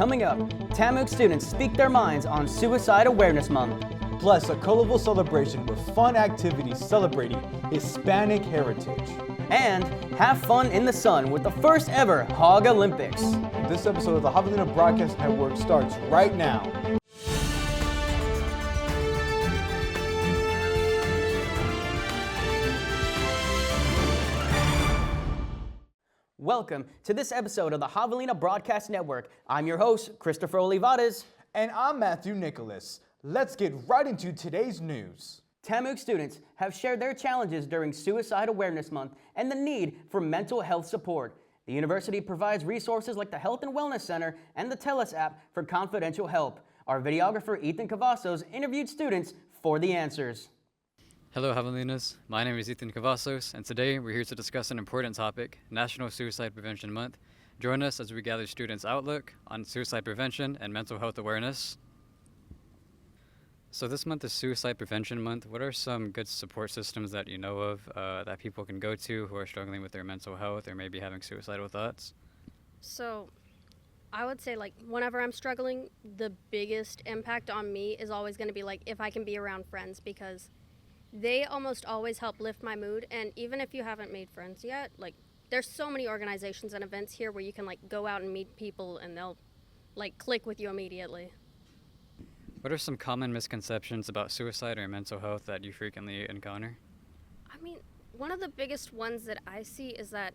Coming up, TAMUK students speak their minds on Suicide Awareness Month. Plus, a colorful celebration with fun activities celebrating Hispanic heritage. And have fun in the sun with the first ever Hoglympics. This episode of the Javelina Broadcast Network starts right now. Welcome to this episode of the Javelina Broadcast Network. I'm your host, Christopher Olivarez. And I'm Matthew Nicolas. Let's get right into today's news. TAMUK students have shared their challenges during Suicide Awareness Month and the need for mental health support. The university provides resources like the Health and Wellness Center and the TELUS app for confidential help. Our videographer, Cavazos, interviewed students for the answers. Hello, Javelinas. My name is Cavazos, and today we're here to discuss an important topic, National Suicide Prevention Month. Join us as we gather students' outlook on suicide prevention and mental health awareness. So this month is Suicide Prevention Month. What are some good support systems that you know of that people can go to who are struggling with their mental health or maybe having suicidal thoughts? So I would say, whenever I'm struggling, the biggest impact on me is always going to be, if I can be around friends, because they almost always help lift my mood. And even if you haven't made friends yet, there's so many organizations and events here where you can, go out and meet people and they'll, click with you immediately. What are some common misconceptions about suicide or mental health that you frequently encounter? I mean, one of the biggest ones that I see is that,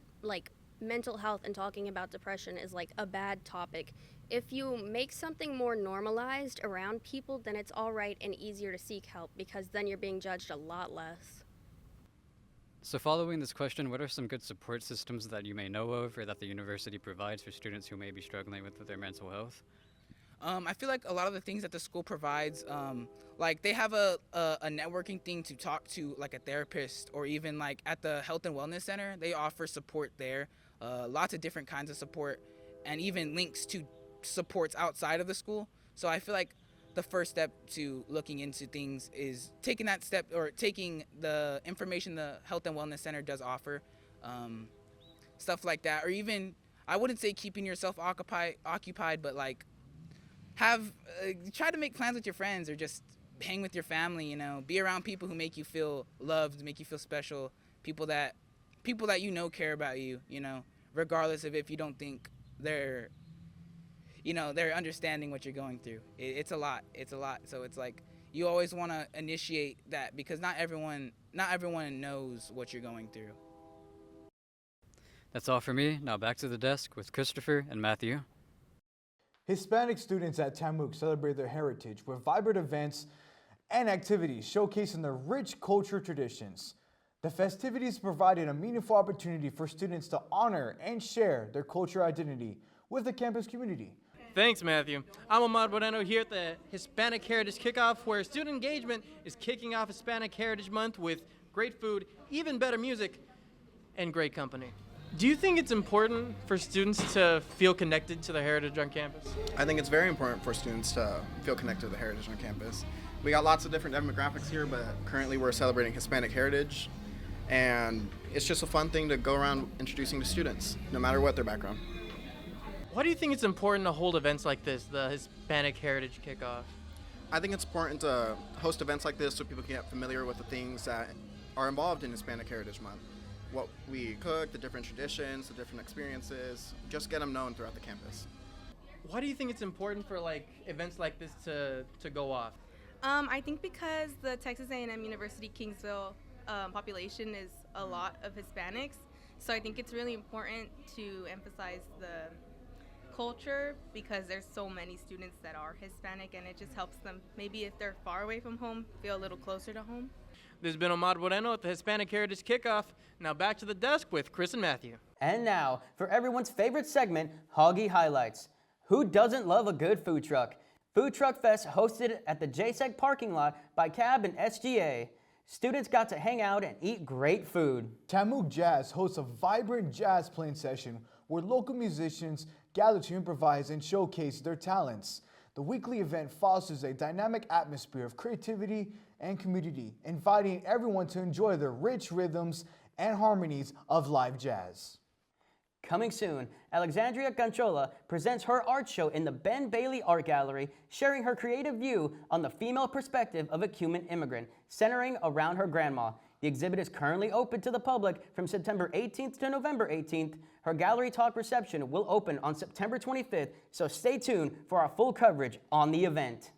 mental health and talking about depression is, a bad topic. If you make something more normalized around people, then it's all right and easier to seek help, because then you're being judged a lot less. So following this question, what are some good support systems that you may know of or that the university provides for students who may be struggling with their mental health? I feel like a lot of the things that the school provides, they have a networking thing to talk to, a therapist, or even at the Health and Wellness Center, they offer support there, lots of different kinds of support, and even links to supports outside of the school. So I feel like the first step to looking into things is taking that step, or taking the information the Health and Wellness Center does offer, stuff like that. Or even, I wouldn't say keeping yourself occupied, but try to make plans with your friends, or just hang with your family, be around people who make you feel loved, make you feel special, people that care about you, regardless of if you don't think they're understanding what you're going through. It's a lot. So it's you always want to initiate that, because not everyone knows what you're going through. That's all for me. Now back to the desk with Christopher and Matthew. Hispanic students at TAMUK celebrate their heritage with vibrant events and activities showcasing their rich culture traditions. The festivities provided a meaningful opportunity for students to honor and share their cultural identity with the campus community. Thanks, Matthew. I'm Omar Moreno here at the Hispanic Heritage Kickoff, where student engagement is kicking off Hispanic Heritage Month with great food, even better music, and great company. Do you think it's important for students to feel connected to the heritage on campus? I think it's very important for students to feel connected to the heritage on campus. We got lots of different demographics here, but currently we're celebrating Hispanic heritage, and it's just a fun thing to go around introducing to students, no matter what their background. Why do you think it's important to hold events like this, the Hispanic Heritage Kickoff? I think it's important to host events like this so people can get familiar with the things that are involved in Hispanic Heritage Month. What we cook, the different traditions, the different experiences, just get them known throughout the campus. Why do you think it's important for events like this to go off? I think because the Texas A&M University Kingsville population is a lot of Hispanics, so I think it's really important to emphasize the culture, because there's so many students that are Hispanic, and it just helps them, maybe if they're far away from home, feel a little closer to home. This has been Omar Moreno at the Hispanic Heritage Kickoff. Now back to the desk with Chris and Matthew. And now, for everyone's favorite segment, Hoggie Highlights. Who doesn't love a good food truck? Food Truck Fest hosted at the JSEC parking lot by Cab and SGA. Students got to hang out and eat great food. TAMUK Jazz hosts a vibrant jazz playing session where local musicians gather to improvise and showcase their talents. The weekly event fosters a dynamic atmosphere of creativity and community, inviting everyone to enjoy the rich rhythms and harmonies of live jazz. Coming soon, Alexandria Ganchola presents her art show in the Ben Bailey Art Gallery, sharing her creative view on the female perspective of a Cuban immigrant, centering around her grandma. The exhibit is currently open to the public from September 18th to November 18th. Her gallery talk reception will open on September 25th, so stay tuned for our full coverage on the event.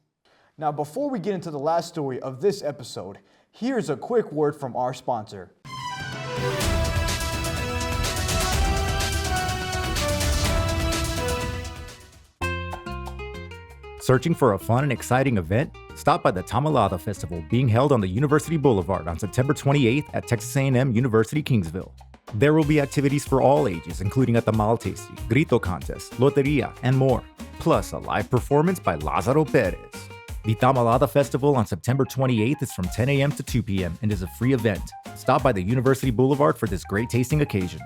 Now, before we get into the last story of this episode, here's a quick word from our sponsor. Searching for a fun and exciting event? Stop by the Tamalada Festival being held on the University Boulevard on September 28th at Texas A&M University Kingsville. There will be activities for all ages, including a tamal tasting, grito contest, loteria, and more, plus a live performance by Lázaro Pérez. The Tamalada Festival on September 28th is from 10 a.m. to 2 p.m. and is a free event. Stop by the University Boulevard for this great tasting occasion.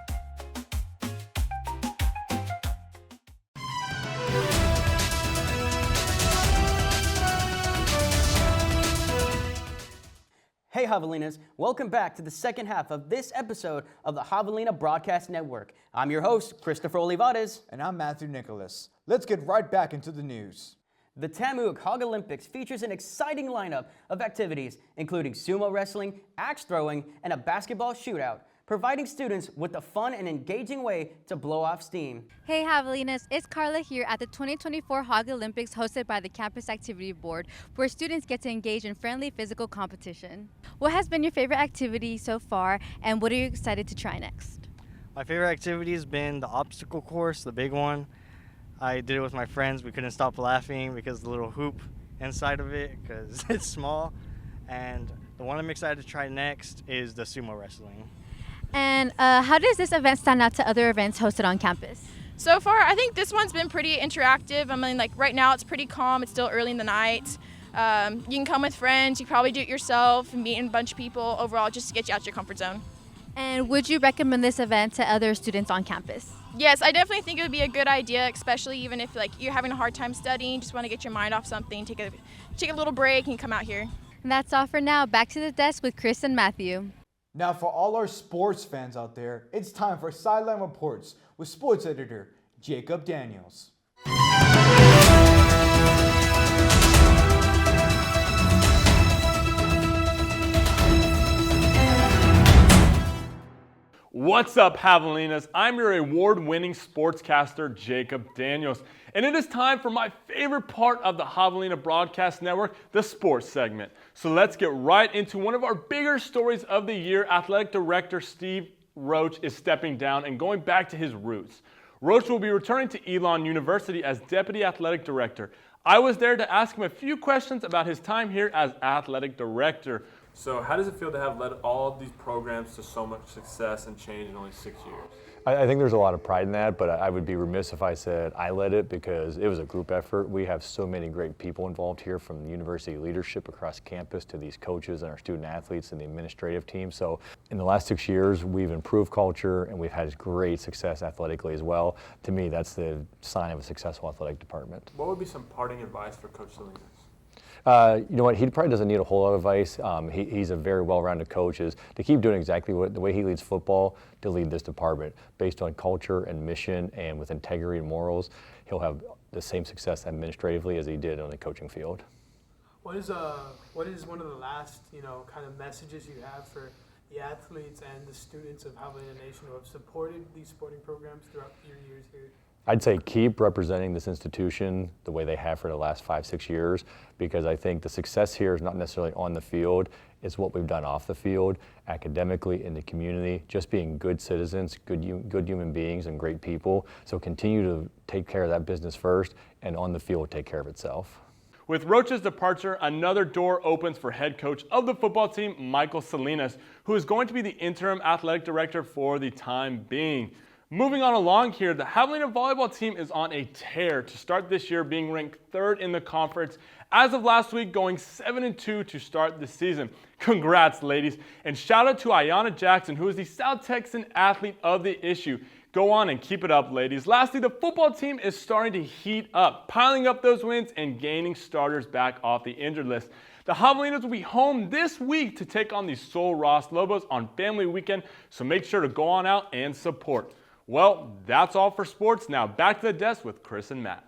Hey Javelinas, welcome back to the second half of this episode of the Javelina Broadcast Network. I'm your host, Christopher Olivarez. And I'm Matthew Nicolas. Let's get right back into the news. The Tamuc Hoglympics features an exciting lineup of activities, including sumo wrestling, axe throwing, and a basketball shootout, providing students with a fun and engaging way to blow off steam. Hey Javelinas, it's Karla here at the 2024 Hoglympics hosted by the Campus Activity Board, where students get to engage in friendly physical competition. What has been your favorite activity so far, and what are you excited to try next? My favorite activity has been the obstacle course, the big one. I did it with my friends. We couldn't stop laughing because of the little hoop inside of it, because it's small. And the one I'm excited to try next is the sumo wrestling. And how does this event stand out to other events hosted on campus? So far, I think this one's been pretty interactive. I mean, like right now it's pretty calm. It's still early in the night. You can come with friends. You can probably do it yourself and meet a bunch of people overall just to get you out your comfort zone. And would you recommend this event to other students on campus? Yes, I definitely think it would be a good idea, especially even if like you're having a hard time studying, just want to get your mind off something, take a little break and come out here. And that's all for now. Back to the desk with Chris and Matthew. Now, for all our sports fans out there, it's time for Sideline Reports with sports editor Jacob Daniels. What's up, Javelinas? I'm your award-winning sportscaster, Jacob Daniels, and it is time for my favorite part of the Javelina Broadcast Network, the sports segment. So let's get right into one of our bigger stories of the year. Athletic Director Steve Roach is stepping down and going back to his roots. Roach will be returning to Elon University as Deputy Athletic Director. I was there to ask him a few questions about his time here as Athletic Director. So how does it feel to have led all of these programs to so much success and change in only 6 years? I think there's a lot of pride in that, but I would be remiss if I said I led it because it was a group effort. We have so many great people involved here, from the university leadership across campus to these coaches and our student athletes and the administrative team. So in the last 6 years, we've improved culture and we've had great success athletically as well. To me, that's the sign of a successful athletic department. What would be some parting advice for Coach Salinas? You know what, he probably doesn't need a whole lot of advice. He's a very well-rounded coach, is to keep doing exactly the way he leads football, to lead this department. Based on culture and mission and with integrity and morals, he'll have the same success administratively as he did on the coaching field. What is one of the last, kind of messages you have for the athletes and the students of Javelina Nation who have supported these sporting programs throughout your years here? I'd say keep representing this institution the way they have for the last 5-6 years, because I think the success here is not necessarily on the field, it's what we've done off the field, academically, in the community, just being good citizens, good human beings and great people. So continue to take care of that business first, and on the field take care of itself. With Roach's departure, another door opens for head coach of the football team, Michael Salinas, who is going to be the interim athletic director for the time being. Moving on along here, the Javelina volleyball team is on a tear to start this year, being ranked 3rd in the conference. As of last week, going 7-2 to start the season. Congrats, ladies. And shout out to Ciana Jackson, who is the South Texan athlete of the issue. Go on and keep it up, ladies. Lastly, the football team is starting to heat up, piling up those wins and gaining starters back off the injured list. The Javelinas will be home this week to take on the Sol Ross Lobos on Family Weekend, so make sure to go on out and support. Well, that's all for sports. Now back to the desk with Chris and Matt.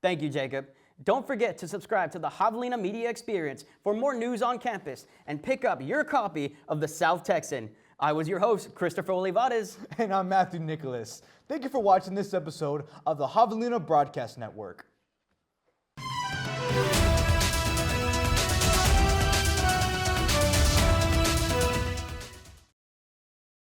Thank you, Jacob. Don't forget to subscribe to the Javelina Media Experience for more news on campus and pick up your copy of the South Texan. I was your host, Christopher Olivarez. And I'm Matthew Nicolas. Thank you for watching this episode of the Javelina Broadcast Network.